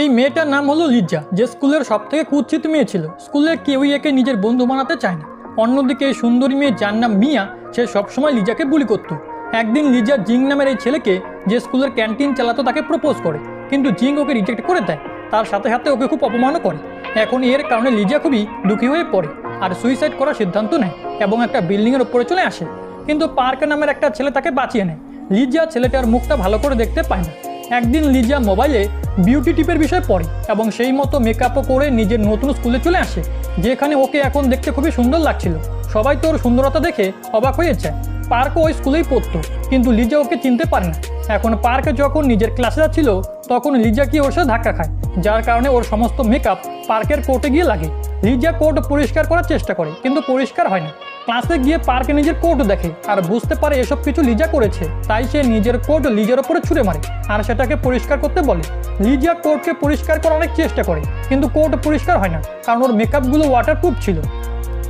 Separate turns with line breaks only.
এই মেয়েটার নাম হলো লিজা, যে স্কুলের সবথেকে কুৎসিত মেয়ে ছিল। স্কুলের কেউই একে নিজের বন্ধু বানাতে চায় না। অন্যদিকে এই সুন্দরী মেয়ে যার নাম মিয়া, সে সবসময় লিজাকে বুলি করত। একদিন লিজা জিং নামের এই ছেলেকে, যে স্কুলের ক্যান্টিন চালাতো, তাকে প্রপোজ করে, কিন্তু জিং ওকে রিজেক্ট করে দেয়। তার সাথে সাথে ওকে খুব অপমানও করে। এখন এর কারণে লিজা খুবই দুঃখী হয়ে পড়ে আর সুইসাইড করার সিদ্ধান্ত নেয় এবং একটা বিল্ডিংয়ের উপরে চলে আসে। কিন্তু পার্ক নামের একটা ছেলে তাকে বাঁচিয়ে নেয়। লিজা ছেলেটার মুখটা ভালো করে দেখতে পায় না। একদিন লিজা মোবাইলে বিউটি টিপের বিষয় পড়ে এবং সেই মতো মেকআপও করে নিজের নতুন স্কুলে চলে আসে, যেখানে ওকে এখন দেখতে খুবই সুন্দর লাগছিল। সবাই তো ওর সুন্দরতা দেখে অবাক হয়েছে। পার্কও ওই স্কুলেই পড়তো, কিন্তু লিজা ওকে চিনতে পারে না। এখন পার্কে যখন নিজের ক্লাসে যাচ্ছিল, তখন লিজা কি ওর সাথে ধাক্কা খায়, যার কারণে ওর সমস্ত মেকআপ পার্কের কোর্টে গিয়ে লাগে। লিজা কোর্ট পরিষ্কার করার চেষ্টা করে, কিন্তু পরিষ্কার হয় না। ক্লাসে গিয়ে পার্কে নিজের কোট দেখে আর বুঝতে পারে এসব কিছু লিজা করেছে, তাই সে নিজের কোট লিজার ওপরে ছুঁড়ে মারে আর সেটাকে পরিষ্কার করতে বলে। লিজা কোটকে পরিষ্কার করার অনেক চেষ্টা করে, কিন্তু কোট পরিষ্কার হয় না, কারণ ওর মেকআপগুলো ওয়াটারপ্রুফ ছিল।